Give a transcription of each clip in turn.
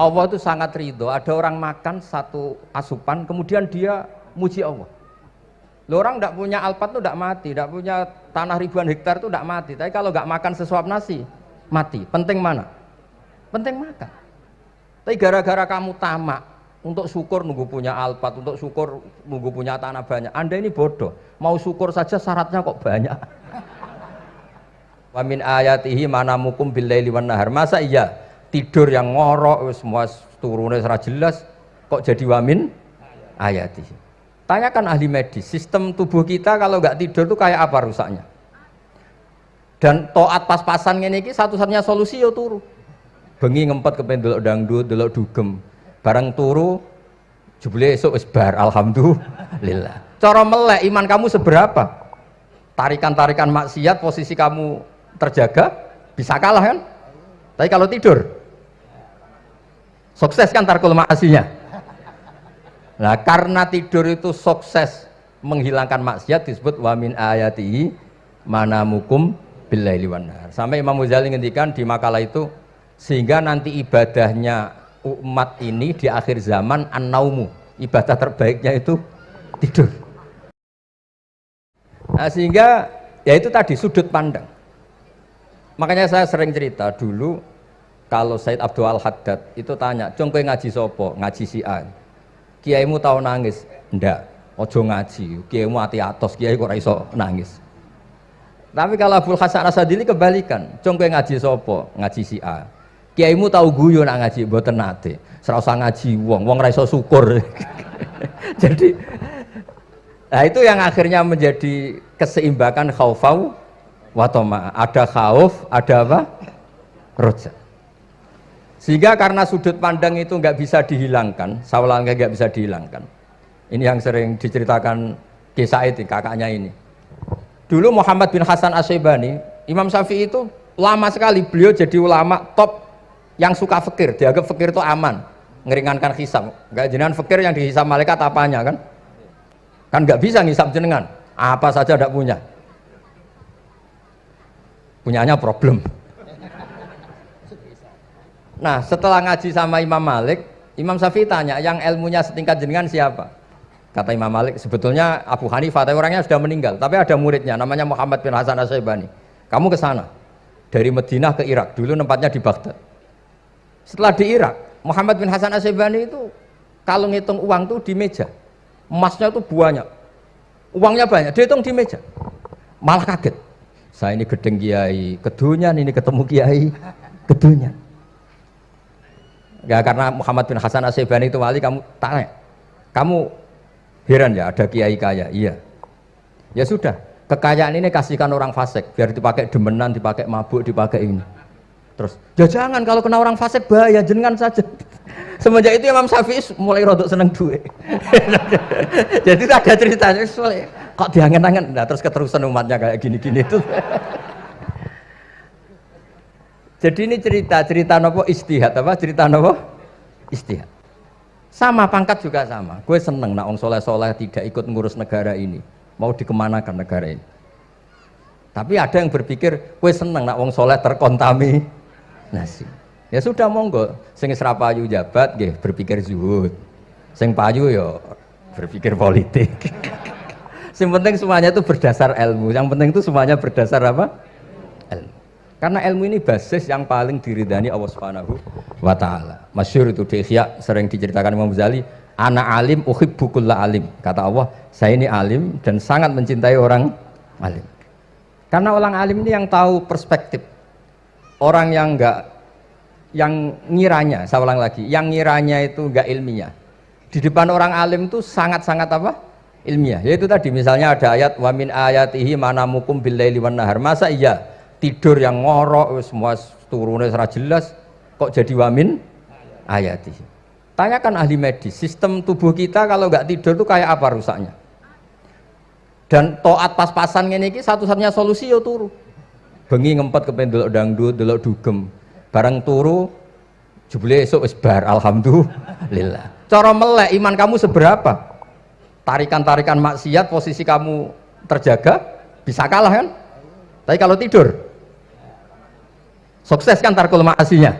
Allah itu sangat ridho. Ada orang makan satu asupan, kemudian dia muji Allah. Loh, orang tidak punya alpat itu tidak mati, tidak punya tanah ribuan hektar itu tidak mati. Tapi kalau nggak makan sesuap nasi, mati. Penting mana? Penting makan. Tapi gara-gara kamu tamak, untuk syukur nunggu punya alpat, untuk syukur nunggu punya tanah banyak. Anda ini bodoh. Mau syukur saja syaratnya kok banyak. Wa min ayatihi manamukum billaili wan nahar. Masa iya tidur yang ngorok semua turunnya serah jelas kok jadi wamin ayatihi. Tanyakan ahli medis, sistem tubuh kita kalau nggak tidur itu kayak apa rusaknya? Dan toat pas-pasan ini satu-satunya solusi ya turu. Bengi ngempet kepen delok dangdut, delok dugem. Barang turu jebule esuk wis bar, alhamdulillah. Cara melek iman kamu seberapa? Tarikan-tarikan maksiat posisi kamu terjaga bisa kalah kan? Tapi kalau tidur sukses kan tarkul maksinya. Nah, karena tidur itu sukses menghilangkan maksiat disebut wa min ayatihi manamukum billaili wan nahar. Sampai Imam Ghazali ngendikan di makalah itu, sehingga nanti ibadahnya umat ini di akhir zaman an-naumu, ibadah terbaiknya itu tidur. Nah, sehingga ya itu tadi sudut pandang. Makanya saya sering cerita dulu kalau Said Abdul Al-Haddad itu tanya, "Cung kowe ngaji sopo?" Ngaji si A. Kiaimu tahu nangis? Ndak. Ojo ngaji. Kiaimu ati atos, kiai kok ora iso nangis. Tapi kalau Abdul Hasan Asadili kebalikan, "Cung kowe ngaji sopo?" Ngaji si A. Kiaimu tahu guyu nak ngaji? Mboten nate. Ora usah ngaji wong ora iso syukur. Jadi nah itu yang akhirnya menjadi keseimbangan khaufau wa tama. Ada khauf, ada apa? Roja. Sehingga karena sudut pandang itu nggak bisa dihilangkan, sawalangnya nggak bisa dihilangkan. Ini yang sering diceritakan Ki Said, kakaknya ini. Dulu Muhammad bin Hasan Asy-Syaibani, Imam Syafi'i itu lama sekali beliau jadi ulama top yang suka fikir. Dianggap fikir itu aman, ngeringankan hisab. Nggak jenengan fikir yang dihisab malaikat apanya kan? Kan nggak bisa ngisab jenengan, apa saja tidak punya. Punyanya problem. Nah, setelah ngaji sama Imam Malik, Imam Syafi'i tanya, yang ilmunya setingkat jenengan siapa? Kata Imam Malik, sebetulnya Abu Hanifah, tapi orangnya sudah meninggal, tapi ada muridnya, namanya Muhammad bin Hasan Asy-Syaibani. Kamu ke sana, dari Madinah ke Irak, dulu tempatnya di Baghdad. Setelah di Irak, Muhammad bin Hasan Asy-Syaibani itu kalau ngitung uang tuh di meja, emasnya tuh banyak, uangnya banyak, dia hitung di meja, malah kaget. Saya ini gedeng kiai, kedunyan, ini ketemu kiai, kedunyan. Ya, karena Muhammad bin Hasan Asy-Syaibani itu wali, kamu tanya, kamu heran ya ada kiai kaya? Iya. Ya sudah, kekayaan ini kasihkan orang fasik, biar dipakai demenan, dipakai mabuk, dipakai ini. Terus, ya jangan, kalau kena orang fasik bahaya, jenengan saja. Semenjak itu Imam Syafi'i mulai rodok seneng duit. Jadi ada ceritanya, kok diangen-angen, nah terus keterusan umatnya kayak gini-gini itu. Jadi ini cerita nopo istihad apa? Cerita nopo istihad. Sama pangkat juga sama. Gue seneng nak wong soleh-soleh tidak ikut ngurus negara ini. Mau dikemanakan negara ini. Tapi ada yang berpikir, gue seneng nak wong soleh terkontaminasi. Ya sudah monggo. Sing wis ra payu jabat nggih berpikir zuhud. Sing payu ya berpikir politik. Yang penting semuanya itu berdasar ilmu. Yang penting itu semuanya berdasar apa? Ilmu. Karena ilmu ini basis yang paling diridani Allah Subhanahu wa taala. Masyhur itu di Ihya sering diceritakan Imam Ghazali, ana alim uhibbu kulla alim. Kata Allah, saya ini alim dan sangat mencintai orang alim. Karena orang alim ini yang tahu perspektif. Orang yang ngiranya, saya ulang lagi, yang ngiranya itu enggak ilmiah. Di depan orang alim itu sangat-sangat apa? Ilmiah. Yaitu tadi misalnya ada ayat wa min ayatihi manamukum billaili wan nahar. Masa iya tidur yang ngorok semua turunnya serah jelas kok jadi wamin ayati. Tanyakan ahli medis, sistem tubuh kita kalau nggak tidur itu kayak apa rusaknya? Dan toat pas-pasan ini satu-satunya solusi ya turu. Bengi ngempet kepen delok dangdut, delok dugem. Barang turu jebule esuk wis bar, alhamdulillah. Cara melek iman kamu seberapa? Tarikan-tarikan maksiat posisi kamu terjaga bisa kalah kan? Tapi kalau tidur sukses kan tarkul maksinya.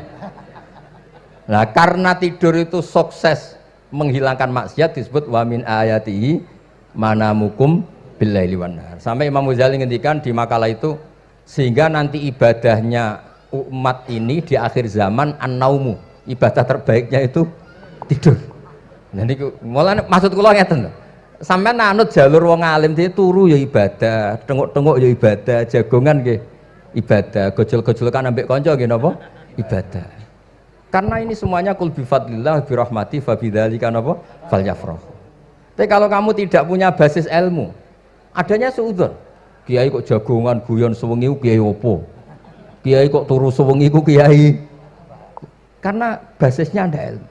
Nah, karena tidur itu sukses menghilangkan maksiat disebut wa min ayatihi manamukum billaili wan nahar. Sampai Imam Ghazali ngendikan di makalah itu, sehingga nanti ibadahnya umat ini di akhir zaman an-naumu, ibadah terbaiknya itu tidur. Jadi mulane maksud kula ngeten lho. Sampeyan anut jalur wong alim dhewe turu ya ibadah, tengok-tengok ya ibadah, jagongan nggih ibadah, gojol-gojolkan ambek kanca nggih napa? Ibadah. Karena ini semuanya kul bi fadlillah bi rahmati fa bidzalika napa? Falyafrahu. Tapi kalau kamu tidak punya basis ilmu, adanya suudzon. Kiai kok jagongan guyon sewengi kiai opo? Kiai kok turu sewengi ku kiai. Karena basisnya ada ilmu.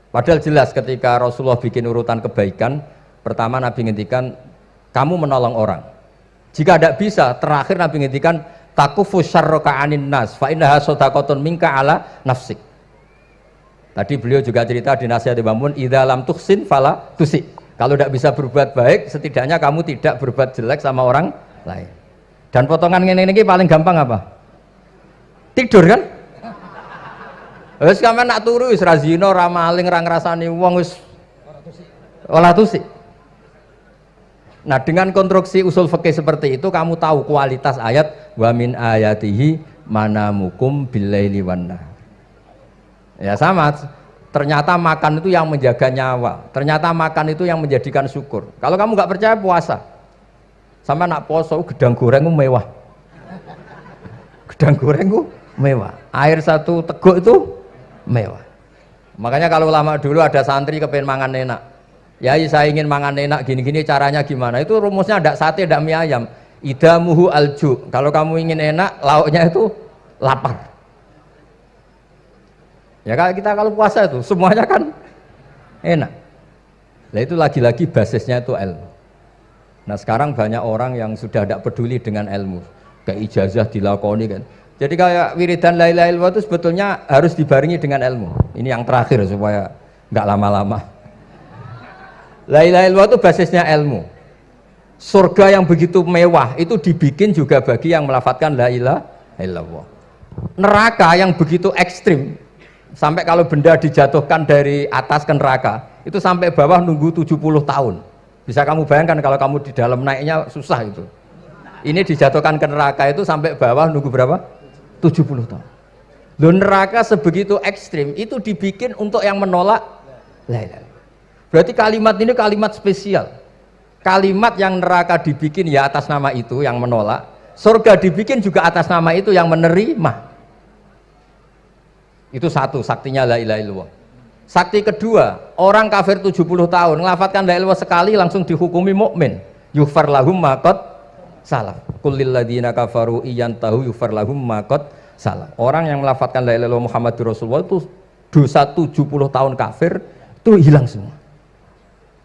Padahal jelas ketika Rasulullah bikin urutan kebaikan, pertama Nabi ngendikan kamu menolong orang. Jika tidak bisa, terakhir Nabi ngendikan takufu syarraka anin nas fa innaha shadaqatun minka ala nafsik. Tadi beliau juga cerita di nasihat Imam Mun, idza lam tuhsin fala tusi. Kalau tidak bisa berbuat baik, setidaknya kamu tidak berbuat jelek sama orang lain. Dan potongan ini paling gampang apa? Tidur kan? Wis sampean nak turu wis ra zina, ra maling, ra ngrasani wong wis ora tusi. Nah, dengan konstruksi usul fikih seperti itu kamu tahu kualitas ayat wa min ayatihi manamukum billaili wan nahar. Ya sama, ternyata makan itu yang menjaga nyawa, ternyata makan itu yang menjadikan syukur. Kalau kamu nggak percaya puasa, sama nak poso gedang goreng itu mewah, gedang goreng itu mewah, air satu teguk itu mewah. Makanya kalau lama dulu ada santri kepengen mangan enak, ya saya ingin mangan enak gini-gini, caranya gimana? Itu rumusnya ada sate, ada mie ayam. Idamuhu alju. Kalau kamu ingin enak, lauknya itu lapar. Ya kita kalau puasa itu semuanya kan enak. Nah itu lagi-lagi basisnya itu ilmu. Nah sekarang banyak orang yang sudah tidak peduli dengan ilmu, kayak ijazah dilakoni kan. Jadi kayak wiridan la ilaha illallah itu sebetulnya harus dibarengi dengan ilmu. Ini yang terakhir supaya nggak lama-lama. La ilaha illallah itu basisnya ilmu. Surga yang begitu mewah itu dibikin juga bagi yang melafadzkan la ilaha illallah. Neraka yang begitu ekstrim, sampai kalau benda dijatuhkan dari atas ke neraka itu sampai bawah nunggu 70 tahun. Bisa kamu bayangkan kalau kamu di dalam naiknya susah itu. Ini dijatuhkan ke neraka itu sampai bawah nunggu berapa? 70 tahun. Loh, neraka sebegitu ekstrim itu dibikin untuk yang menolak la ilaha illallah. Berarti kalimat ini kalimat spesial. Kalimat yang neraka dibikin ya atas nama itu yang menolak, surga dibikin juga atas nama itu yang menerima. Itu satu saktinya la ilaha illallah. Sakti kedua, orang kafir 70 tahun ngelafatkan la ilaha illallah sekali langsung dihukumi mukmin. Yughfar lahum ma qad salaf. Qul lil ladzina kafaru iyantahu yughfar lahum ma qad salaf. Orang yang melafatkan la ilaha illallah Muhammadur Rasulullah itu dosa 70 tahun kafir itu hilang semua.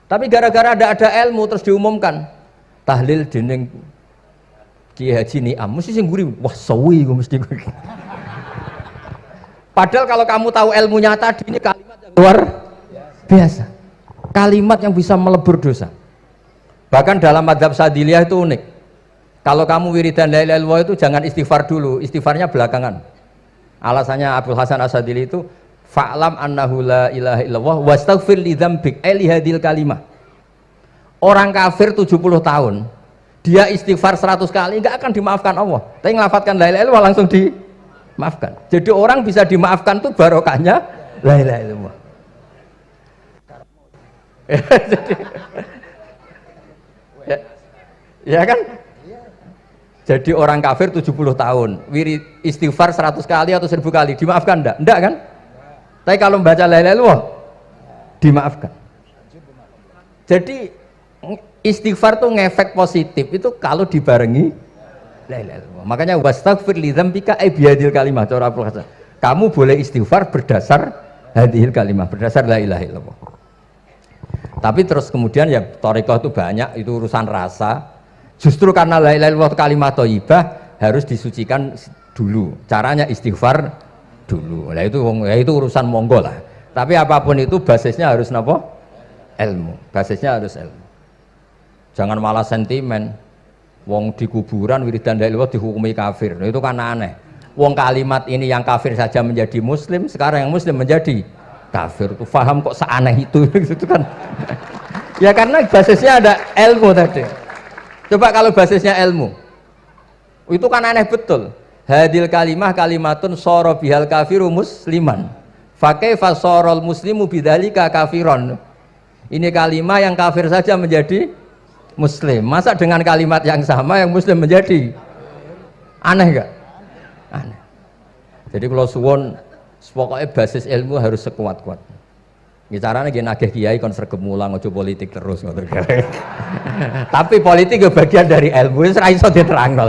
Tapi gara-gara ada ilmu terus diumumkan tahlil dening Kiai Haji Niam mesti sing nguri wah sawi mesti. Padahal kalau kamu tahu ilmunya tadi ini kalimat yang luar biasa. Kalimat yang bisa melebur dosa. Bahkan dalam madzhab Sadiliyah itu unik. Kalau kamu wiridan la ilaha illallah itu jangan istighfar dulu, istighfarnya belakangan. Alasannya Abdul Hasan As-Sadili itu fa'lam annahu la ilaha illallah wastaghfir li dzambik li hadil kalimah. Orang kafir 70 tahun dia istighfar 100 kali enggak akan dimaafkan Allah. Tapi ngelafatkan la ilaha illallah langsung dimaafkan. Jadi orang bisa dimaafkan tuh barokahnya la ilaha illallah. Jadi, ya kan? Jadi orang kafir 70 tahun wirid istighfar 100 kali atau 1000 kali dimaafkan enggak? Enggak kan? Tapi kalau membaca la ilaha illallah dimaafkan. Jadi istighfar tuh ngefek positif itu kalau dibarengi la ilaha illallah. Makanya wastaghfir li dzambika bihadil kalimah cara Abdul Hasan. Kamu boleh istighfar berdasar hadhil kalimah, berdasar la ilaha illallah. Tapi terus kemudian ya thariqah itu banyak, itu urusan rasa. Justru karena la ilaha illallah kalimat thayyibah harus disucikan dulu. Caranya istighfar dulu. Nah itu urusan monggo lah. Tapi apapun itu basisnya harus napa? Ilmu. Basisnya harus ilmu. Jangan malah sentimen. Wong di kuburan wiridan la ilaha dihukumi kafir. Nah, itu kan aneh. Wong kalimat ini yang kafir saja menjadi muslim, sekarang yang muslim menjadi kafir. Tuh paham kok seaneh itu gitu kan. Ya karena basisnya ada ilmu tadi. Coba kalau basisnya ilmu, itu kan aneh betul. Hadil kalimah kalimatun soro bihal kafiru musliman. Fakaifa sorol muslimu bidzalika kafiron. Ini kalimat yang kafir saja menjadi muslim. Masa dengan kalimat yang sama yang muslim menjadi aneh enggak? Aneh. Jadi kalau suwon pokoknya basis ilmu harus sekuat-kuat. Caranya gini nagih kiai kon sregep mulang ojo politik terus ngoten. Tapi politik ya bagian dari ilmu, wis ra iso diterangno.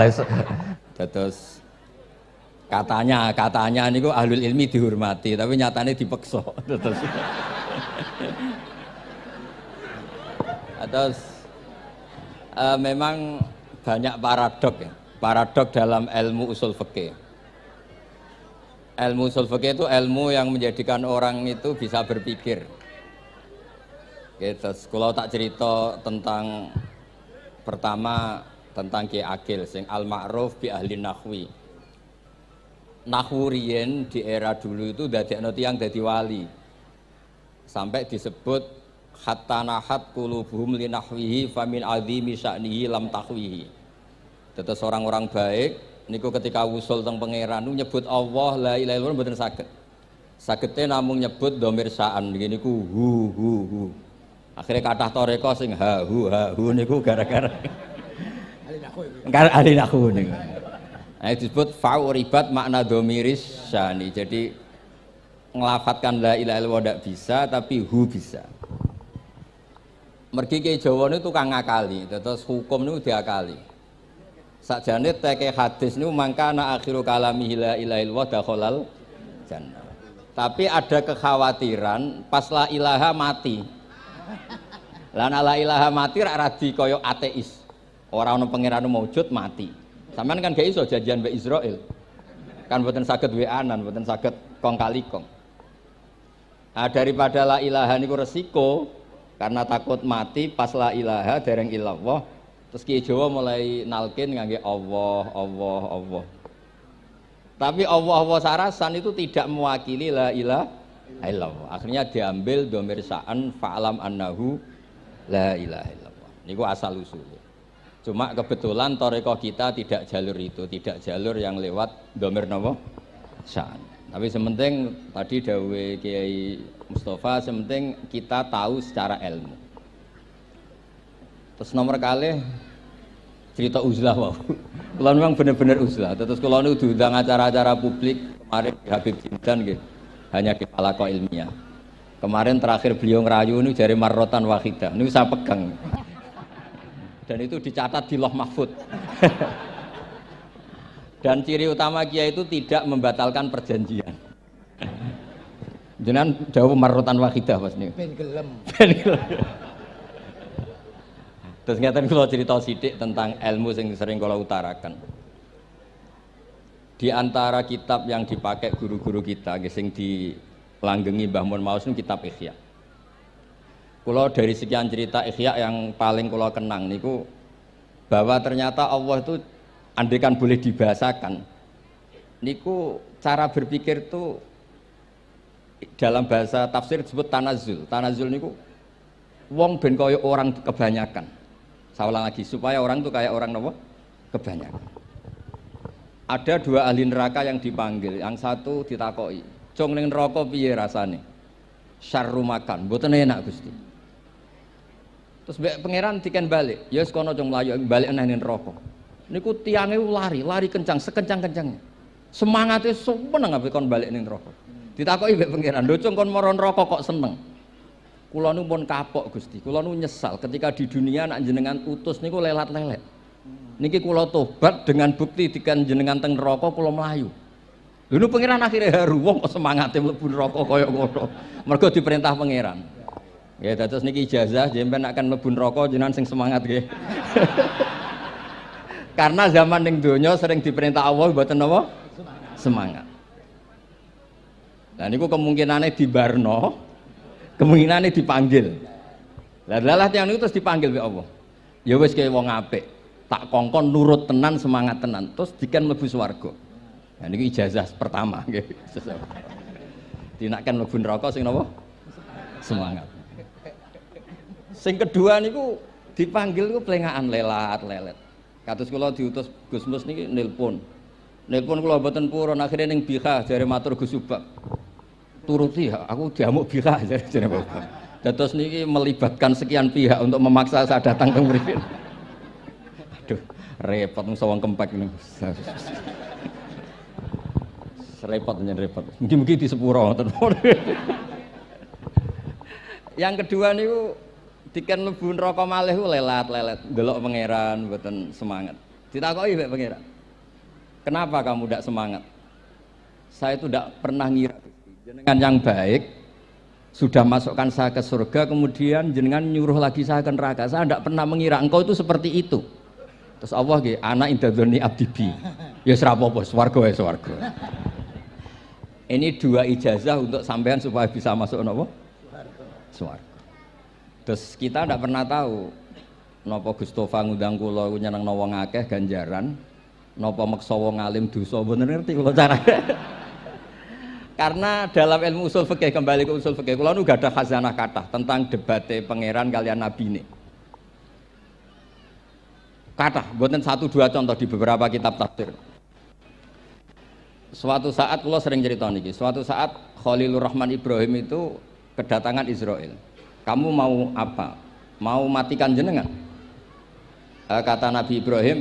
Terus katanya niku ahlul ilmi dihormati, tapi nyatane dipeksa. Terus memang banyak paradok ya. Paradok dalam ilmu usul fikih. Ilmu usul fikih itu ilmu yang menjadikan orang itu bisa berpikir. Gitu. Kalau tak cerita tentang pertama tentang Ki Akil sing al-ma'ruf bi ahli nahwi. Nahwu riyen di era dulu itu dadekno tiyang dadi wali. Sampai disebut hatta nahat qulubuhum li nahwihi famin azimi sya'nihi lam tahwihi. Terus orang-orang baik niku ketika wusul teng pangeran nyebut Allah la ilaha illallah mboten saged. Sagete namung nyebut dhamir sa'an niki niku hu. Akhirnya kathah toreko sing ha hu niku gara-gara ahli nahwu niku. Nah, disebut fa'uribat makna dhamiris sya'ni. Jadi ngelafatkan la ilaha illallah ndak bisa tapi hu bisa. Mergi ke Jawa niku tukang ngakali, terus hukum niku diakali. Sakjane teke hadis niku mangkana akhiru kalamihi la ilaha illallah dakhalal jannah. Tapi ada kekhawatiran pas la ilaha mati. Lah la ilaha mati rak radi kaya ateis. Ora ono pangeran maujud mati. Sampeyan kan gak iso janjian mbek Israil. Kan mboten saged weanan, mboten saged kong kali kong. Nah, daripada la ilaha niku resiko karena takut mati pas la ilaha dereng illallah. Terus Kiai Jawa mulai nalkin ngangge Allah. Tapi Allah sarasan itu tidak mewakili la ilaha illallah. Akhirnya diambil dhamir sa'an fa'lam annahu la ilaha illallah. Niku asal usulnya. Cuma kebetulan thariqah kita tidak jalur itu, tidak jalur yang lewat dhamir napa? Sa'an. Tapi sementing tadi dawuh Kiai Mustafa, sementing kita tahu secara ilmu. Terus nomor kali cerita uzlah wow. Kalau memang benar-benar uzlah. Terus kalau ini diundang acara-acara publik kemarin Habib Jindan gitu, hanya di halaqah ilmiah. Kemarin terakhir beliau ngerayu ini dari marrotan wahidah. Ini saya pegang. Dan itu dicatat di Loh Mahfud. Dan ciri utama kiai itu tidak membatalkan perjanjian. Jenengan dawuh marrotan wahidah pas niku. Ben gelem. Terus ngeten kula cerita sithik tentang ilmu yang sering kula utarakan. Di antara kitab yang dipakai guru-guru kita sing dilanggengi Mbah Mun Maus niku kitab Ihya. Kula dari sekian cerita Ihya yang paling kula kenang niku bahwa ternyata Allah itu andaikan boleh dibahasakan niku cara berpikir itu dalam bahasa tafsir disebut tanazul. Tanazul niku wong ben kaya orang kebanyakan. Saya ulang lagi supaya orang itu kayak orang nopo kebanyakan. Ada dua ahli neraka yang dipanggil, yang satu ditakoi, "Cung ning neraka piye rasane?" "Syarru makan, mboten enak Gusti." Terus pangeran diken balik, "Ya wis kono cung mlayu balik nang neraka." Niku tiange lari kencang, sekencang-kencangnya. Semangate seneng ambek kon balik ning neraka. Ditakoki mbek pangeran, "Lho cung kon mara neraka kok seneng?" Kula nu pun kapok Gusti, kula nu nyesal ketika di dunia nak jenengan utus niku lelat-lelet. Niki kula tobat dengan bukti dikan jenengan teng neraka kula mlayu. Lha nu pangeran akhire haru wong kok semangate mlebu neraka kaya ngono. Mergo diperintah pangeran. Nggih, dados niki ijazah jenengan akan mlebu neraka jenengan sing semangat nggih. Karena zaman ning donya sering diperintah Allah mboten napa? Semangat. Lah niku kemungkinane dibarno. Kemungkinannya dipanggil. Lah tiang itu terus dipanggil oleh Allah. Ya wis kaya wong apik, tak kongkon nurut tenan semangat tenan terus diken mlebu swarga. Nah ini ijazah pertama nggih. Dinakkan mlebu neraka sing napa? Semangat. Sing kedua niku dipanggil niku plengakan lelat lelet. Kados kula diutus Gus Mus niki nelpon. Nelpon kula mboten purun akhire ning Bika jare matur Gus Subak. Turuti aku diamuk Bika jare Bapak. Dados niki melibatkan sekian pihak untuk memaksa saya datang ke mriki. Aduh, repot wong sawang kempek niku. Repot nyen repot. Mugi-mugi di sepuro ngoten. Yang kedua niku diken mlebu neraka malih ku lelat-lelet, ndelok pangeran mboten semangat. Ditakoki mek pangeran. Kenapa kamu tidak semangat? Saya itu tidak pernah ngira jenengan yang baik sudah masukkan saya ke surga, kemudian jenengan nyuruh lagi saya ke neraka. Saya tidak pernah mengira engkau itu seperti itu. Terus Allah nggih, ana indadzoni abdibi. Ya ora apa-apa, swarga wae swarga. Ini dua ijazah untuk sampean supaya bisa masuk napa? Swarga. Terus kita tidak pernah tahu napa Gustofa ngundang kula nyenengno wong akeh ganjaran, napa meksa wong alim dosa, mboten ngerti kula carane. Karena dalam ilmu usul fikih, kembali ke usul fikih, kula nu gadah khazanah kathah tentang debate pangeran kalian nabine. Kathah, mboten satu dua contoh di beberapa kitab tafsir. Suatu saat kula sering cerita niki, suatu saat Khalilur Rahman Ibrahim itu kedatangan Israel. Kamu mau apa? Mau matikan jenengan? Kata Nabi Ibrahim,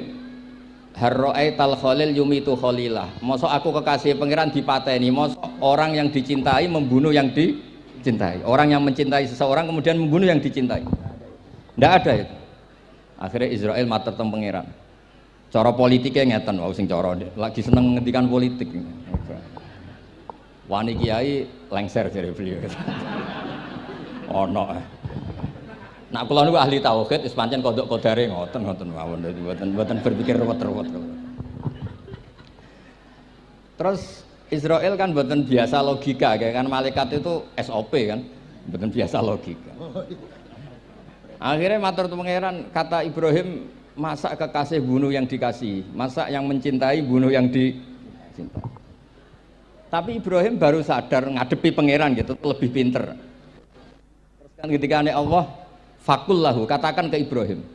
harro'aital khalil yumitu khalilah. Mosok aku kekasih pangeran dipateni, mosok orang yang dicintai membunuh yang dicintai. Orang yang mencintai seseorang kemudian membunuh yang dicintai. Tidak ada itu. Akhirnya Israel matur teng pangeran. Cara politiknya ngeten, wau sing cara lagi seneng ngendikan politik. Wani kiai lengser jare beliau. Ono. Nak kula niku ahli tauhid wis pancen kodok kodare ngoten mawon mboten berpikir ruwet-ruwet. Terus Israel kan mboten biasa logika, kan malaikat itu SOP kan, mboten biasa logika. Akhirnya matur tu pangeran, kata Ibrahim, masa kekasih bunuh yang dikasih, masa yang mencintai bunuh yang dicintai. Tapi Ibrahim baru sadar ngadepi pangeran gitu, lebih pinter. Ketika Allah fakul lahu, katakan ke Ibrahim,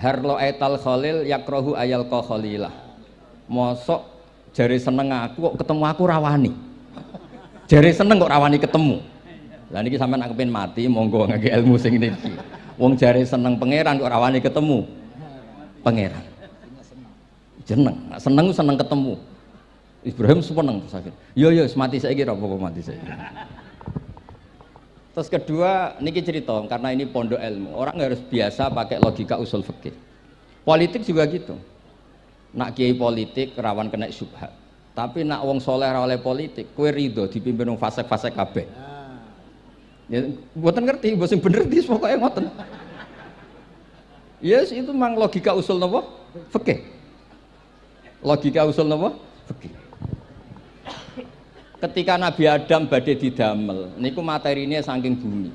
harlo etal khalil yakrohu ayal ko khalilah. Mosok jari seneng aku kok ketemu aku rawani. Jari seneng kok rawani ketemu. Lah niki sampean aku pengen mati, monggo ngangge ilmu sing niki. Wong jari seneng pangeran kok rawani ketemu pangeran. Seneng ketemu. Ibrahim seneng terus akhir. Yo mati saiki ora apa-apa mati saiki. Terus kedua, niki cerita karena ini pondok ilmu. Orang harus biasa pakai logika usul fikih. Politik juga gitu. Nak kiai politik rawan kena syubhat. Tapi nak wong soleh oleh politik, kue ridho dipimpin wong fasik-fasik kabeh. Ya, mboten ngerti, mboten bener dis pokoknya ngoten. Yes, itu memang logika usul napa? Fikih. Logika usul napa? Fikih. Ketika Nabi Adam badhe didamel, niku materinya saking bumi.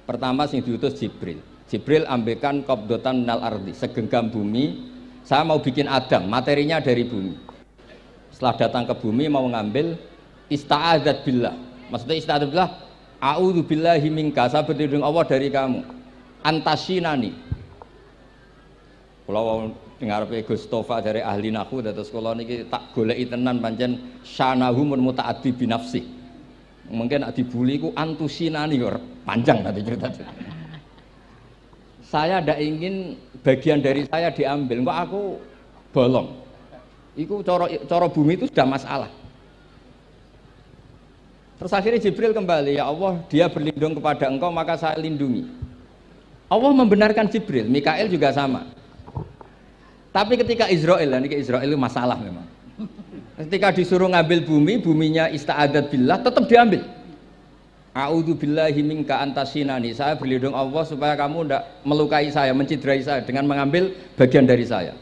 Pertama sing diutus Jibril. Jibril ambekan qabdotan minal ardi, segenggam bumi. Saya mau bikin Adam, materinya dari bumi. Setelah datang ke bumi mau ngambil ista'adzat billah. Maksudnya ista'adzat billah, a'udzu billahi minka, saya berlindung Allah dari kamu. Antasinani. Kalau ngarepe Gustofa dari ahli nahwu dados kula niki tak goleki tenan pancen syanahu mun mutaaddi bi nafsi. Mungkin nek dibuli ku antusinani kok panjang nanti cerita. Saya ndak ingin bagian dari saya diambil, kok aku bolong. Iku cara bumi itu sudah masalah. Terus akhirnya Jibril kembali, ya Allah, dia berlindung kepada engkau maka saya lindungi. Allah membenarkan Jibril, Mikail juga sama. Tapi ketika Israel, ini Israel itu masalah memang. Ketika disuruh ngambil bumi, buminya ista'adat billah, tetap diambil. A'udzu billahi minka antasinani. Saya berlindung Allah supaya kamu tidak melukai saya, menciderai saya dengan mengambil bagian dari saya.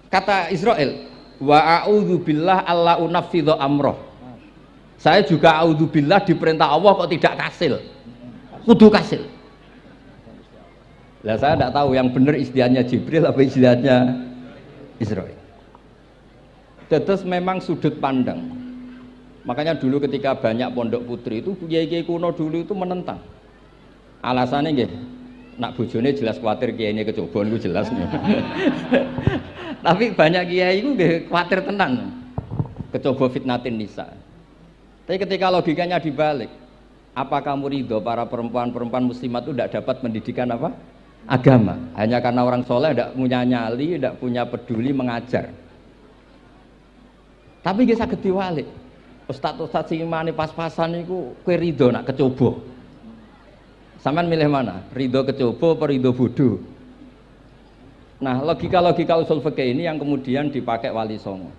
Kata Israel, wa a'udzu billah alla unaffidha amroh. Saya juga a'udzu billah diperintah Allah kok tidak kasil. Kudu kasil. Lah saya tidak tahu yang benar istiadatnya Jibril apa istiadatnya Israel. Terus memang sudut pandang. Makanya dulu ketika banyak pondok putri itu kiai-kiai kuno dulu itu menentang. Alasannya nggih, nak bojone jelas khawatir kiainya kecobaan itu jelas. Tapi banyak kiai itu nggih khawatir tenan. Kecoba fitnatin nisa. Tapi ketika logikanya dibalik, apa kamu ridho para perempuan-perempuan muslimat itu tidak dapat pendidikan apa? Agama. Hanya karena orang soleh tidak punya nyali, tidak punya peduli mengajar. Tapi nggih saged diwalik. Ustaz-ustaz sing imane pas-pasan niku kowe ridho nak kecoba. Sampeyan milih mana? Ridho kecoba apa ridho bodoh? Nah, logika-logika usul fikih ini yang kemudian dipakai Wali Songo.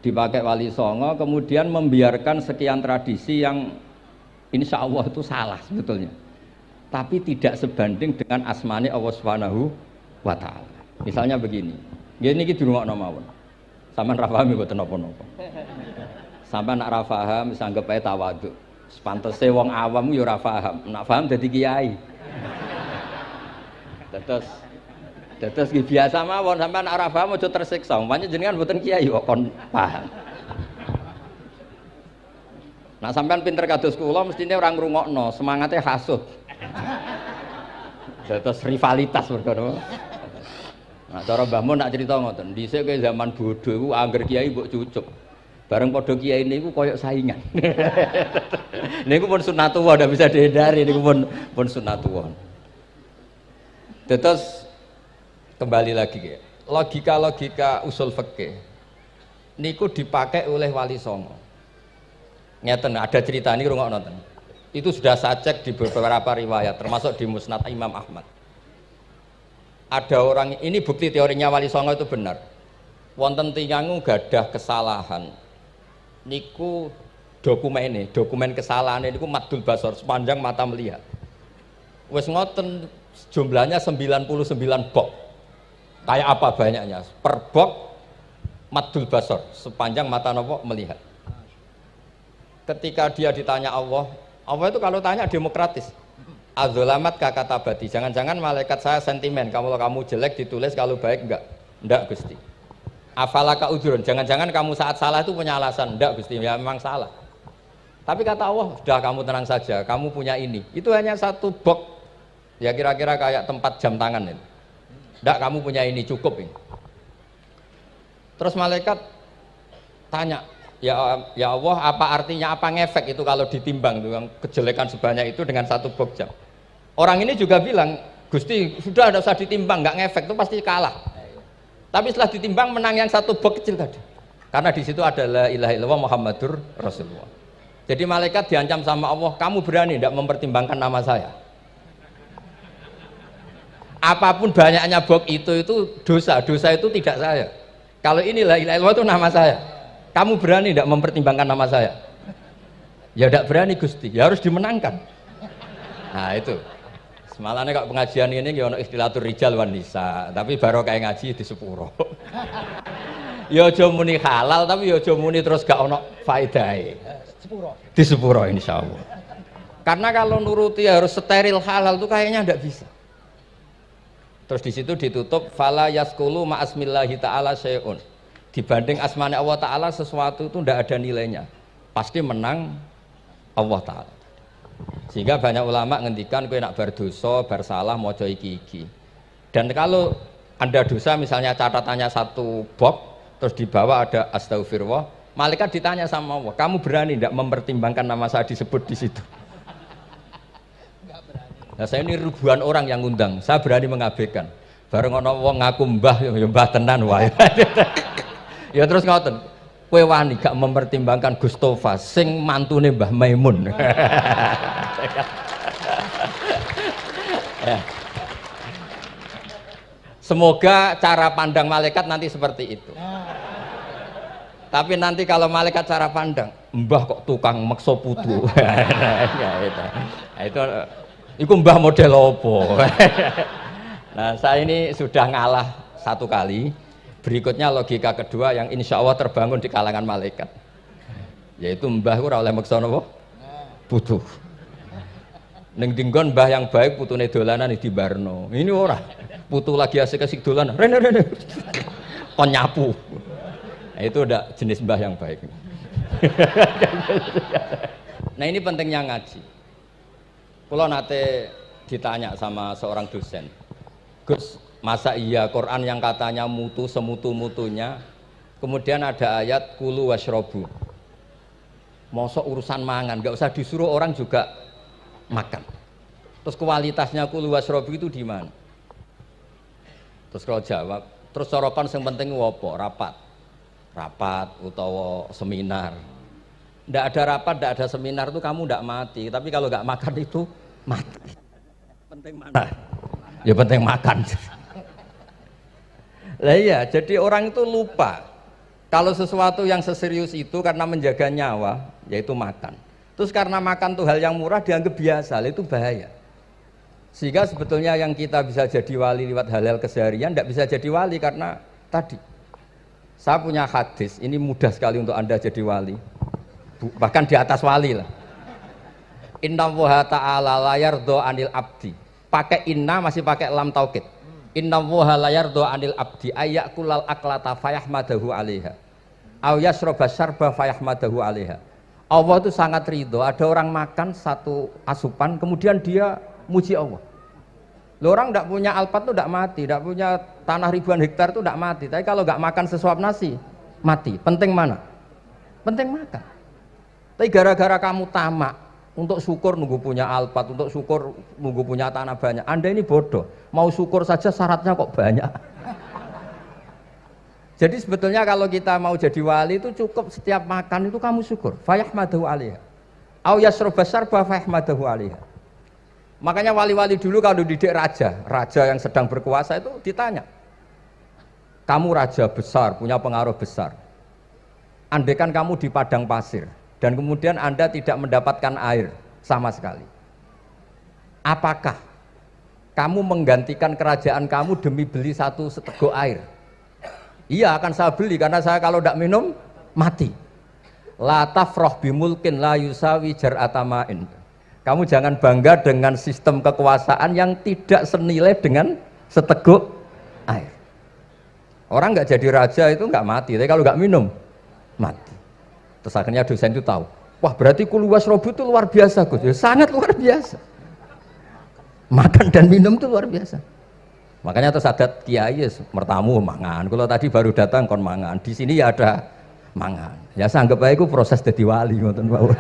Dipakai Wali Songo kemudian membiarkan sekian tradisi yang insya Allah itu salah sebetulnya. Tapi tidak sebanding dengan asmane Allah Subhanahu wa taala. Misalnya begini. Nggih niki dirungokno mawon. Sampeyan ra paham mboten napa-napa. Sampai nak ra paham wis anggap ae tawadhu. Sepantese wong awam yo ora paham. Nak paham dadi kiai. Terus biasa mawon sampean nak ra paham aja tersiksa. Umpamane jenengan mboten kiai kok kon paham. Nah sampean pinter kados kula mestine ora ngrungokno, semangate hasud. Terus rivalitas perkara. Nah cara Mbah Mun nak cerita ngoten, dhisik ke zaman bodho iku angger kiai mbok cucuk. Bareng padha kiai niku koyok saingan. Niku pun sunatullah ndak bisa dihindari, niku pun sunatullah. Terus kembali lagi ya. Logika-logika usul fikih niku dipakai oleh Wali Songo. Ngeten ada cerita ini rungokno nonton. Itu sudah saya cek di beberapa riwayat termasuk di Musnad Imam Ahmad. Ada orang ini bukti teorinya Wali Songo itu benar. Wonten tiyang gadah kesalahan. Niku dokumen kesalahan niku maddul basor sepanjang mata melihat. Wes ngoten jumlahnya 99 bok. Kayak apa banyaknya? Per bok maddul basor sepanjang mata nopo melihat. Ketika dia ditanya Allah itu kalau tanya demokratis. Adzolamat kakatabati. Jangan-jangan malaikat saya sentimen. Kalau kamu jelek ditulis, kalau baik enggak. Enggak Gusti. Afalaka ujurun, jangan-jangan kamu saat salah itu punya alasan. Enggak Gusti, ya memang salah. Tapi kata Allah, sudah kamu tenang saja, kamu punya ini. Itu hanya satu box, ya kira-kira kayak tempat jam tangan itu. Enggak, kamu punya ini, cukup ini. Terus malaikat tanya, ya Allah, apa artinya, apa ngefek itu kalau ditimbang dengan kejelekan sebanyak itu dengan satu box jam. Orang ini juga bilang, Gusti, sudah ada usah ditimbang, enggak ngefek, itu pasti kalah. Tapi setelah ditimbang menang yang satu box kecil tadi. Karena di situ ada la ilaha illallah Muhammadur Rasulullah. Jadi malaikat diancam sama Allah, kamu berani tidak mempertimbangkan nama saya? Apapun banyaknya box itu dosa itu tidak saya. Kalau ini la ilaha illallah itu nama saya. Kamu berani tidak mempertimbangkan nama saya? Ya tidak berani Gusti, ya harus dimenangkan. Nah itu. Semalane kok pengajian ini ya ono ikhtilatur rijal wan nisa, tapi baru kayak ngaji di sepuro. Ya aja muni halal tapi ya aja muni terus gak ono faedahe. Sepuro. Di sepuro insyaallah. Karena kalau nuruti harus steril halal itu kayaknya ndak bisa. Terus di situ ditutup fala yaskulu ma asmillahi taala syai'un. Dibanding asmane Allah taala sesuatu itu ndak ada nilainya. Pasti menang Allah taala. Sehingga banyak ulama ngendikan kowe nak bar dosa, bar salah maca iki. Dan kalau Anda dosa misalnya catatannya satu box terus di bawah ada astagfirullah, malaikat ditanya sama Allah, kamu berani tidak mempertimbangkan nama saya disebut di situ? Nah, saya ini ribuan orang yang ngundang, saya berani mengabaikan. Bareng ana wong ngaku mbah ya mbah tenan wae. Ya terus ngoten. Kowe wani gak mempertimbangkan Gustofa sing mantune Mbah Maimun. Ya. Semoga cara pandang malaikat nanti seperti itu. Tapi nanti kalau malaikat cara pandang, mbah kok tukang meksa putu. Itu mbah model opo. Nah, saya ini sudah ngalah satu kali. Berikutnya logika kedua yang insya Allah terbangun di kalangan malaikat, yaitu mbah ora oleh meksa napa putu. Ning dinggon mbah yang baik putune dolanan di barno. Ini ora. Putu lagi asik-asik dolanan. Rene. Kon nyapu. Nah, itu udah jenis mbah yang baik. Nah ini pentingnya ngaji. Kalau nate ditanya sama seorang dosen, Gus, masa iya Quran yang katanya mutu semutu-mutunya, kemudian ada ayat kulu washrobu, mosok urusan mangan, nggak usah disuruh orang juga makan. Terus kualitasnya kulu washrobu itu di mana? Terus kalau jawab, terus sorokan yang penting wopo, rapat utawa seminar. Nggak ada rapat, nggak ada seminar itu kamu nggak mati, tapi kalau nggak makan itu mati. Penting mana? Ya penting makan. Lah iya, jadi orang itu lupa kalau sesuatu yang seserius itu karena menjaga nyawa, yaitu makan. Terus karena makan tuh hal yang murah dianggap biasa, itu bahaya. Sehingga sebetulnya yang kita bisa jadi wali lewat hal-hal keseharian tidak bisa jadi wali karena tadi. Saya punya hadis, ini mudah sekali untuk Anda jadi wali. Bahkan di atas wali lah. Inna woha ta'ala layar do anil abdi. Pakai inna masih pakai lam taukid. Inna woha layar do anil abdi ayyakulal aklata fayahmadahu alaiha aw yasroba syarba fayahmadahu alaiha. Allah itu sangat ridho ada orang makan satu asupan kemudian dia muji Allah. Loh, orang tidak punya alpat itu tidak mati, tidak punya tanah ribuan hektar itu tidak mati, tapi kalau nggak makan sesuap nasi mati. Penting mana? Penting makan. Tapi gara-gara kamu tamak untuk syukur nunggu punya alpat, untuk syukur nunggu punya tanah banyak, Anda ini bodoh. Mau syukur saja syaratnya kok banyak. Jadi sebetulnya kalau kita mau jadi wali itu cukup setiap makan itu kamu syukur. Fayahmadahu alaiha aw yasroba syarba fayahmadahu alaiha. Makanya wali-wali dulu kalau didik raja yang sedang berkuasa itu ditanya, kamu raja besar, punya pengaruh besar, andaikan kamu di padang pasir dan kemudian Anda tidak mendapatkan air sama sekali, apakah kamu menggantikan kerajaan kamu demi beli satu seteguk air? Iya, akan saya beli karena saya kalau tidak minum mati. La tafroh bimulkin la yusawi jar'atama'in. Kamu jangan bangga dengan sistem kekuasaan yang tidak senilai dengan seteguk air. Orang nggak jadi raja itu nggak mati, tapi kalau nggak minum mati. Terus akhirnya dosen itu tahu, wah berarti kulu wasrobu itu luar biasa Gus, ya, sangat luar biasa. Makan dan minum itu luar biasa. Makanya terus adat kiai mertamu mangan. Kalau tadi baru datang kon mangan, di sini ya ada mangan. Ya saya anggap aja itu proses jadi wali, ngoten mawon.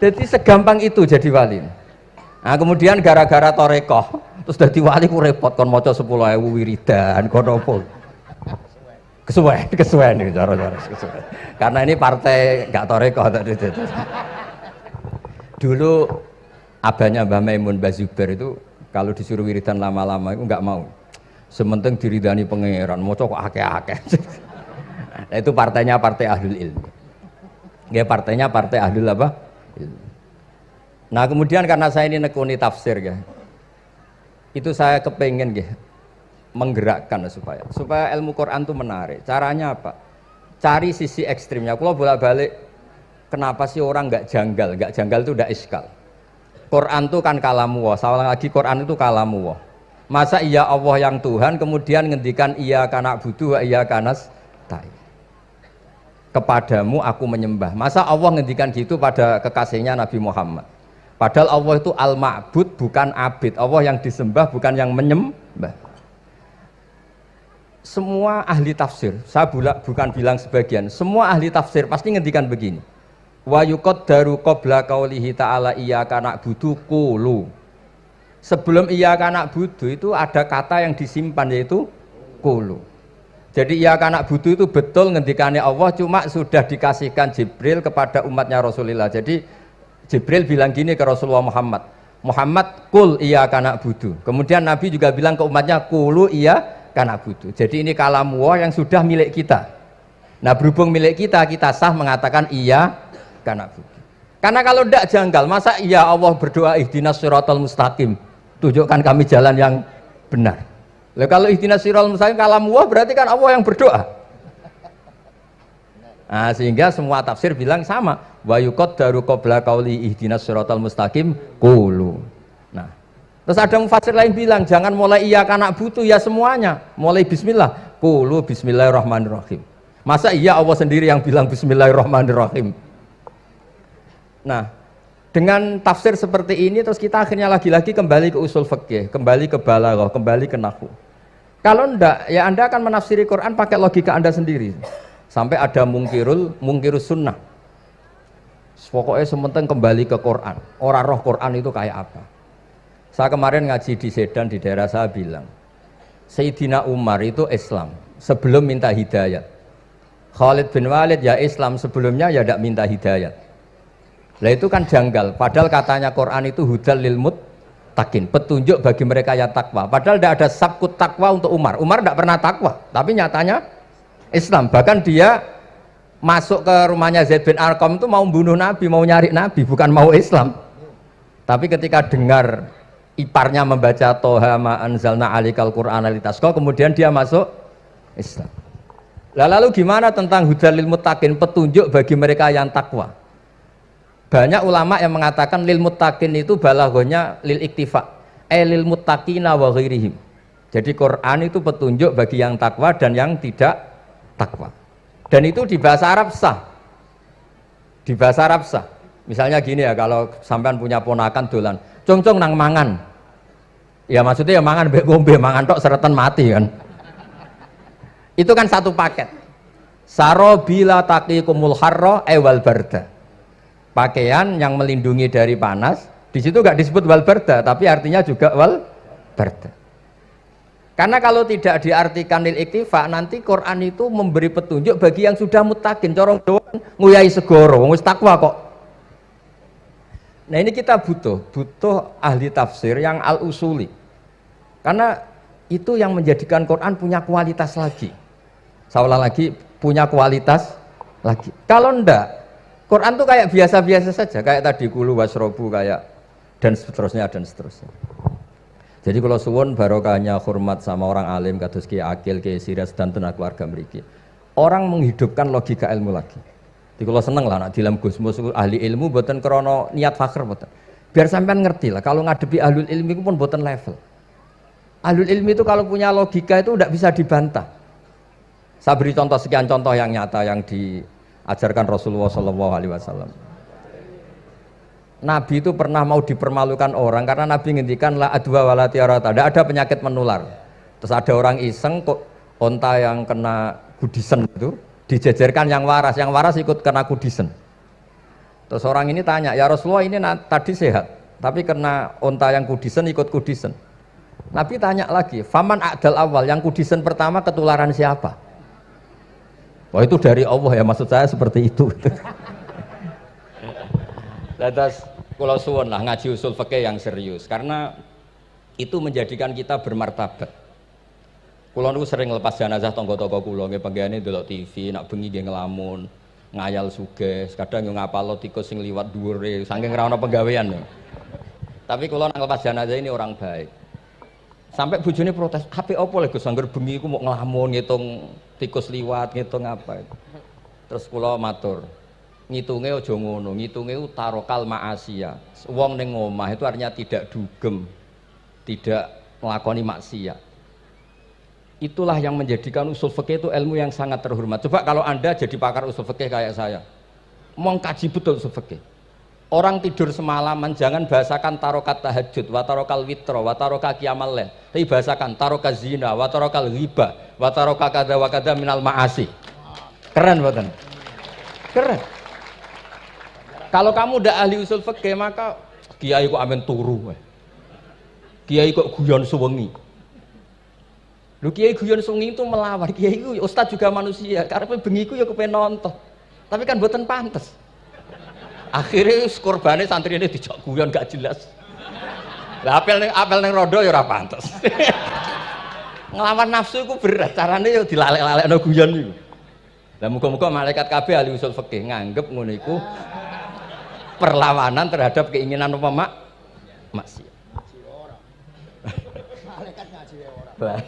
Jadi segampang itu jadi wali. Nah kemudian gara-gara torekoh, terus jadi wali ku repot kon maca 10.000 wiridan, kon opo? Kesuwen nih cara-cara kesuwen. Karena ini partai nggak torekoh tadi. Dulu abahnya Mbah Maimun Mbah Zubair itu kalau disuruh wiridan lama-lama itu nggak mau. Sementing diridani pangeran, maca kok akeh-akeh. Nah, itu partainya partai ahlul ilmi. Ya partainya partai ahlul apa? Nah kemudian karena saya ini nekuni tafsir ya, itu saya kepengen ya, menggerakkan supaya ilmu Quran itu menarik. Caranya apa? Cari sisi ekstrimnya. Kalau bolak-balik, kenapa sih orang nggak janggal? Nggak janggal itu udah iskal. Quran itu kan kalamu Allah. Salah lagi Quran itu kalamu Allah. Masa iya Allah yang Tuhan kemudian ngendikan iya kana budu wa iya kanas tai. Kepadamu aku menyembah. Masa Allah ngendikan gitu pada kekasihnya Nabi Muhammad. Padahal Allah itu al-ma'bud bukan abid. Allah yang disembah bukan yang menyembah. Semua ahli tafsir, saya bukan bilang sebagian, semua ahli tafsir pasti ngendikan begini. Wa yuqaddaru qabla qaulihi ta'ala iyyaka na'budu qulu. Sebelum iyyaka na'budu itu ada kata yang disimpan yaitu qulu. Jadi iyyaka na'budu itu betul ngendikannya Allah, cuma sudah dikasihkan Jibril kepada umatnya Rasulullah. Jadi Jibril bilang gini ke Rasulullah Muhammad, Muhammad qul iyyaka na'budu. Kemudian Nabi juga bilang ke umatnya qulu iyyaka na'budu. Jadi ini kalam Allah yang sudah milik kita. Nah berhubung milik kita, kita sah mengatakan iya karena kalau tidak janggal, masa iya Allah berdoa ihdinas siratal mustaqim, tunjukkan kami jalan yang benar. Lalu kalau ihdinas siratal mustaqim kalam Allah berarti kan Allah yang berdoa. Nah, sehingga semua tafsir bilang sama, wa yuqaddaru qabla qauli ihdinas siratal mustaqim qulu. Nah, terus ada mufassir lain bilang jangan mulai iya karena butuh ya semuanya, mulai bismillah Qulu bismillahirrahmanirrahim. Masa iya Allah sendiri yang bilang bismillahirrahmanirrahim? Nah, dengan tafsir seperti ini terus kita akhirnya lagi-lagi kembali ke usul fikih, kembali ke balaghah, kembali ke nahwu. Kalau enggak, ya Anda akan menafsiri Quran pakai logika Anda sendiri. Sampai ada mungkirus sunnah. Pokoknya sementing kembali ke Quran. Orang roh Quran itu kayak apa? Saya kemarin ngaji di Sedan di daerah saya bilang, Sayyidina Umar itu Islam sebelum minta hidayat. Khalid bin Walid ya Islam sebelumnya ya tidak minta hidayat. Lah itu kan janggal. Padahal katanya Quran itu hudal lil muttaqin, petunjuk bagi mereka yang takwa. Padahal tidak ada sabkut takwa untuk Umar. Umar tidak pernah takwa, tapi nyatanya Islam. Bahkan dia masuk ke rumahnya Zaid bin Arqam itu mau bunuh Nabi, mau nyari Nabi, bukan mau Islam. Tapi ketika dengar iparnya membaca Toha ma anzalna alikal Qur'ana litasqa, kemudian dia masuk Islam. Lalu gimana tentang hudal lil muttaqin, petunjuk bagi mereka yang takwa? Banyak ulama yang mengatakan lil muttaqin itu balaghahnya lil iktifa, lil muttaqina wa ghairihim. Jadi Quran itu petunjuk bagi yang takwa dan yang tidak takwa. Dan itu di bahasa Arab sah. Di bahasa Arab sah. Misalnya gini ya, kalau sampean punya ponakan dolan, cong-cong nang mangan. Ya maksudnya ya mangan mbek ngombe, mangan tok seretan mati kan. Itu kan satu paket. Sarobila taqikumul harra wal barda. Pakaian yang melindungi dari panas. Di situ enggak disebut wal barda, tapi artinya juga wal barda. Karena kalau tidak diartikan lil iktifa, nanti Quran itu memberi petunjuk bagi yang sudah muttaqin. Corong doang nguyai segoro, wong wis takwa kok. Nah ini kita butuh ahli tafsir yang al-usuli. Karena itu yang menjadikan Quran punya kualitas lagi. Seolah lagi punya kualitas lagi. Kalau ndak, Quran tuh kayak biasa-biasa saja, kayak tadi kulu wasrobu kayak dan seterusnya dan seterusnya. Jadi kalau suwun barokahnya hormat sama orang alim kados Ki Akil, Ki Siras dan tenaga keluarga mriki. Orang menghidupkan logika ilmu lagi. Jadi kalau seneng lah nak dilem Gusmus ahli ilmu mboten krana niat fakir mboten. Biar sampean ngerti lah kalau ngadepi ahlul ilmi itu pun mboten level. Ahlul ilmi itu kalau punya logika itu tidak bisa dibantah. Saya beri contoh sekian contoh yang nyata yang diajarkan Rasulullah SAW. Nabi itu pernah mau dipermalukan orang karena Nabi ngendikan la adwa wala tiarata, tidak ada penyakit menular. Terus ada orang iseng kok onta yang kena kudisen itu dijejerkan yang waras ikut kena kudisen. Terus orang ini tanya, ya Rasulullah ini tadi sehat, tapi kena onta yang kudisen ikut kudisen. Nabi tanya lagi, faman a'dal awal, yang kudisen pertama ketularan siapa? Wah itu dari Allah ya, maksud saya seperti itu. Lantas kalau suwun lah ngaji usul fikih yang serius, karena itu menjadikan kita bermartabat. Kulo niku sering lepas jenazah tangga-tangga kulo nggih penggene delok TV, nak bengi nggih ngelamun, ngayal sugih, kadang yo ngapalo tikus sing liwat dhuwure saking ra ono penggawean. Tapi kulo nang lepas jenazah ini orang baik. Sampai bojone protes, "Hape opo lho Gus angger bengi iku mau ngelamun ngitung tikus liwat, ngitung apa itu." Terus kula matur, ngitunge aja ngono, ngitunge tarokal ma'asiya. Wong ning omah itu artinya tidak dugem, tidak melakoni maksiat. Itulah yang menjadikan usul fikih itu ilmu yang sangat terhormat. Coba kalau Anda jadi pakar usul fikih kayak saya, mau kaji betul usul fikih. Orang tidur semalaman jangan bahasakan tarokat tahajud, wa tarokal witro, wa taroka qiyamal lail. Tapi bahasakan taroka zina, wa tarokal ghibah, wa taroka kada wa kada minal ma'asi. Keren bukan? Keren. Kalau kamu udah ahli usul fikih maka kiai kok amen turu. Kiai kok guyon suwengi. Lu kiai guyon suwengi itu melawan. Kiai itu ustaz juga manusia. Karena bengi ku ya kepen nonton. Tapi kan mboten pantes. Akhirnya korbane santri ini dijak guyon gak jelas. Lah apel ning rondo ya ora pantes. Ngelawan nafsu iku berat, carane ya dilalek-lalekno guyon iku. Lah muga-muga malaikat kabeh ahli usul fikih nganggep ngono iku perlawanan terhadap keinginan apa maksiat. Malaikat ngaji ora.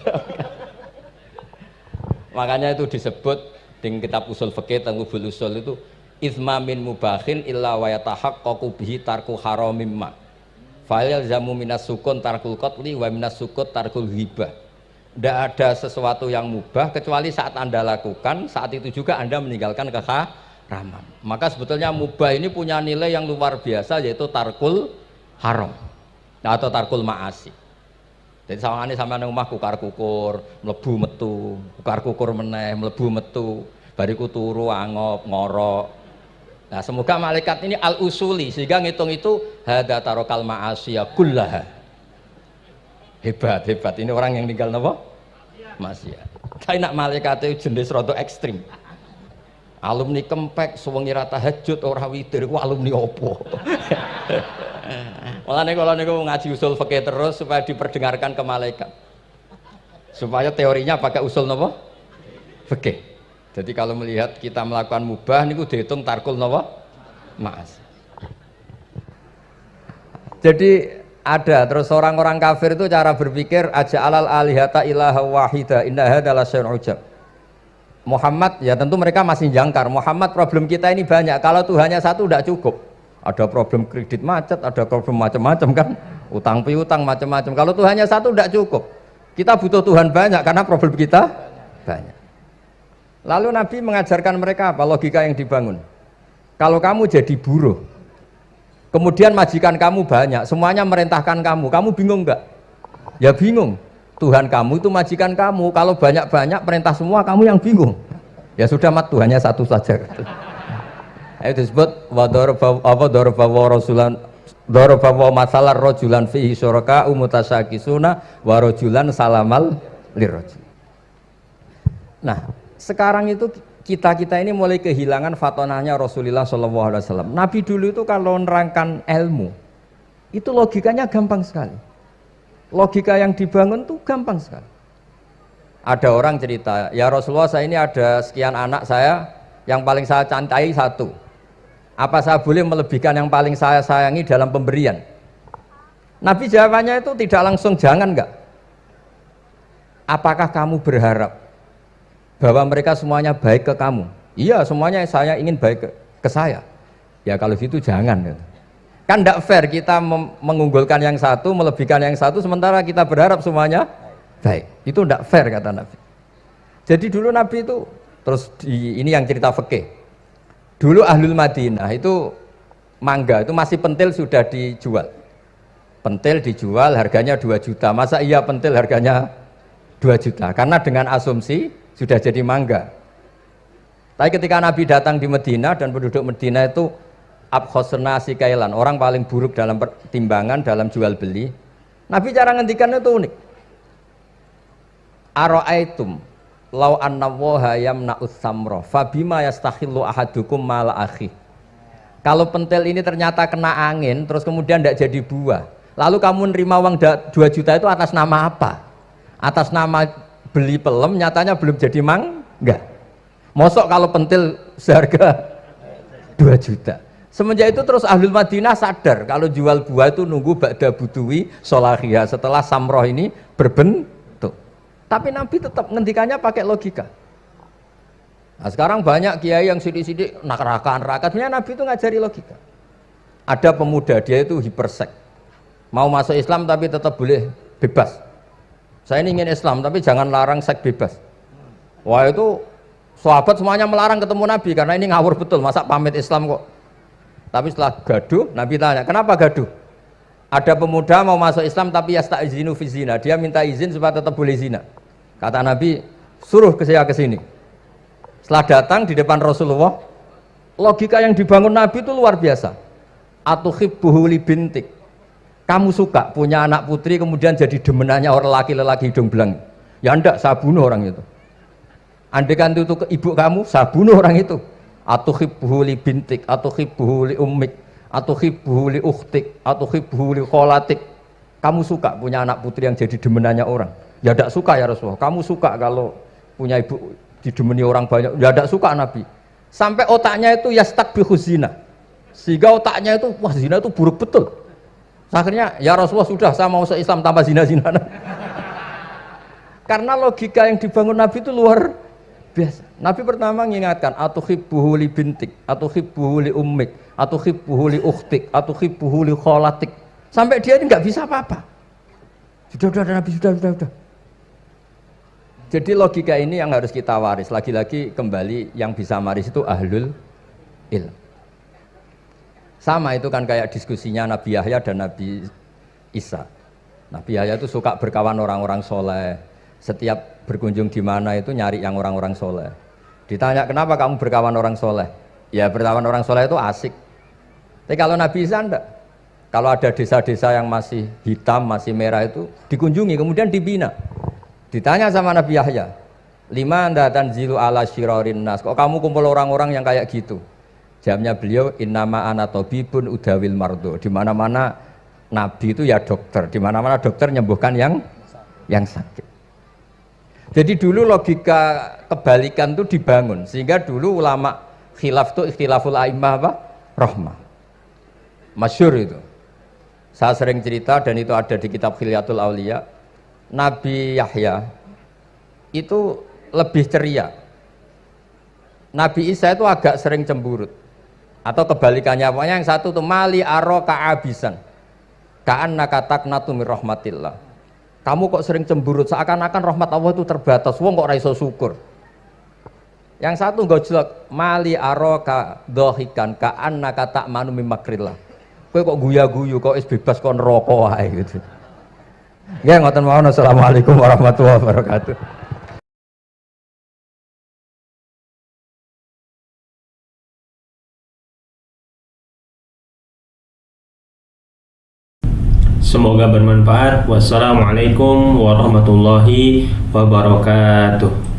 Makanya itu disebut di kitab usul fikih Tanghubul Usul itu izma min mubahin illa wa yatahaqqaqu bihi tarku haramim ma. Fa yalzamu minas sukun tarkul qatli wa minas sukut tarkul ghibah. Tidak ada sesuatu yang mubah kecuali saat Anda lakukan, saat itu juga Anda meninggalkan keharaman. Maka sebetulnya mubah ini punya nilai yang luar biasa, yaitu tarkul haram atau tarkul ma'asi. Jadi sawangane sampean nang omah kukar kukur, mlebu metu, kukar kukur meneh, mlebu metu, bariku turu angop ngorok. Nah, semoga malaikat ini al-usuli sehingga ngitung itu hadza tarokal ma'asiya kullaha. Hebat, hebat. Ini orang yang tinggal napa? Maksiat. Tapi nak malaikat itu jenis rada ekstrim. Alumni kempek suwengi ra tahajud ora witir ku alumni opo? Mulane kalau niku ngaji usul fikih terus supaya diperdengarkan ke malaikat. Supaya teorinya pakai usul napa? Fikih. Jadi kalau melihat kita melakukan mubah niku dihitung tarkul napa? Ma'as. Jadi ada terus orang-orang kafir itu cara berpikir aja alal alihata ilaha wahida inna hadalah syai'un ujab. Muhammad ya tentu mereka masih jangkar. Muhammad problem kita ini banyak. Kalau Tuhannya satu tidak cukup. Ada problem kredit macet, ada problem macam-macam kan, utang piutang macam-macam. Kalau Tuhannya satu tidak cukup. Kita butuh Tuhan banyak karena problem kita banyak. Lalu Nabi mengajarkan mereka apa logika yang dibangun. Kalau kamu jadi buruh, kemudian majikan kamu banyak, semuanya merintahkan kamu bingung enggak? Ya bingung. Tuhan kamu itu majikan kamu, kalau banyak-banyak perintah semua kamu yang bingung. Ya sudah mat Tuhannya satu saja. Itu disebut dorobawa masalah rojulan fihi syuraka umutasakisuna warojulan salamal lirrojul. Nah sekarang itu kita ini mulai kehilangan fatonahnya Rasulullah SAW. Nabi dulu itu kalau nerangkan ilmu itu logikanya gampang sekali. Logika yang dibangun tuh gampang sekali. Ada orang cerita, ya Rasulullah saya ini ada sekian anak saya, yang paling saya cintai satu. Apa saya boleh melebihkan yang paling saya sayangi dalam pemberian? Nabi jawabannya itu tidak langsung jangan enggak. Apakah kamu berharap bahwa mereka semuanya baik ke kamu? Iya semuanya saya ingin baik ke saya. Ya kalau gitu jangan. Kan tidak fair kita mengunggulkan yang satu, melebihkan yang satu, sementara kita berharap semuanya baik. Itu tidak fair kata Nabi. Jadi dulu Nabi itu, terus ini yang cerita fikih. Dulu Ahlul Madinah itu mangga, itu masih pentil sudah dijual. Pentil dijual harganya 2 juta. Masa iya pentil harganya 2 juta? Karena dengan asumsi sudah jadi mangga. Tapi ketika Nabi datang di Medina dan penduduk Medina itu abkhosna sikailan, orang paling buruk dalam pertimbangan dalam jual beli. Nabi cara ngendikan itu unik. Aro'aitum lau anna waha yamna'us samra fabima yastakhillu ahadukum mala akhi. Kalau pentil ini ternyata kena angin terus kemudian tidak jadi buah, lalu kamu nerima uang 2 juta itu atas nama apa? Atas nama beli pelem, nyatanya belum jadi mangga. Mosok kalau pentil seharga 2 juta. Semenjak itu terus Ahlul Madinah sadar kalau jual buah itu nunggu ba'da buduwi solahiyah, setelah samroh ini berbentuk. Tapi Nabi tetap ngendikannya pakai logika. Nah, sekarang banyak kiai yang sidik-sidik neraka. Sebenarnya Nabi itu ngajari logika. Ada pemuda dia itu hipersek, mau masuk Islam tapi tetap boleh bebas. Saya ini ingin Islam tapi jangan larang seks bebas. Wah itu sahabat semuanya melarang ketemu Nabi karena ini ngawur betul, masa pamit Islam kok. Tapi setelah gaduh, Nabi tanya, kenapa gaduh? Ada pemuda mau masuk Islam tapi yasta'izinu fi zina, dia minta izin supaya tetap boleh zina. Kata Nabi, suruh ke saya ke sini. Setelah datang di depan Rasulullah, logika yang dibangun Nabi itu luar biasa. Atuhibbuhu li bintik. Kamu suka punya anak putri kemudian jadi demenannya orang laki-laki hidung belang. Ya enggak, saya bunuh orang itu. Andaikan itu ke ibu kamu, saya bunuh orang itu. Atuhibbuhu li bintik, atuhibbuhu li ummik, atuhibbuhu li ukhtik, atuhibbuhu li kholatik. Kamu suka punya anak putri yang jadi demenannya orang? Ya tidak suka ya Rasulullah. Kamu suka kalau punya ibu didemeni orang banyak? Ya tidak suka Nabi. Sampai otaknya itu yastakbihu zina, sehingga otaknya itu wah zina itu buruk betul. Akhirnya ya Rasulullah sudah, saya mau se-Islam tanpa zina-zina. Karena logika yang dibangun Nabi itu luar biasa. Nabi pertama mengingatkan atuhibbuhu li bintik, atuhibbuhu li ummik, atuhibbuhu li ukhtik, atuhibbuhu li kholatik. Sampai dia ini nggak bisa apa-apa. Sudah Nabi sudah. Jadi logika ini yang harus kita waris. Lagi-lagi kembali yang bisa waris itu ahlul ilm. Sama itu kan kayak diskusinya Nabi Yahya dan Nabi Isa. Nabi Yahya itu suka berkawan orang-orang soleh. Setiap berkunjung di mana itu nyari yang orang-orang soleh. Ditanya kenapa kamu berkawan orang soleh? Ya berkawan orang soleh itu asik. Tapi kalau Nabi Isa enggak. Kalau ada desa-desa yang masih hitam, masih merah itu dikunjungi, kemudian dibina. Ditanya sama Nabi Yahya, lima anda tanzilu ala syirarin nas, kok kamu kumpul orang-orang yang kayak gitu? Jawabnya beliau, innama ana tabibun udawil mardo. Di mana-mana Nabi itu ya dokter, di mana-mana dokter nyembuhkan yang sakit. Jadi dulu logika kebalikan itu dibangun, sehingga dulu ulama khilaf itu ikhtilaful a'immah apa? Rahmah. Masyhur itu. Saya sering cerita dan itu ada di kitab Khilyatul Auliya. Nabi Yahya itu lebih ceria. Nabi Isa itu agak sering cemburut. Atau kebalikannya, pokoknya yang satu tuh mali aro ka'abisan. Ka'annaka taqnatu mir rahmatillah. Kamu kok sering cemburut, seakan-akan rahmat Allah itu terbatas. Wong kok ra iso syukur. Yang satu gojlok, mali aro ka dohikan ka'annaka ta'manu mim makrillah. Kowe kok guya-guyu, kok is bebas kon neraka wae gitu. Ya ngoten mawon. Assalamualaikum warahmatullahi wabarakatuh. Semoga bermanfaat. Wassalamualaikum warahmatullahi wabarakatuh.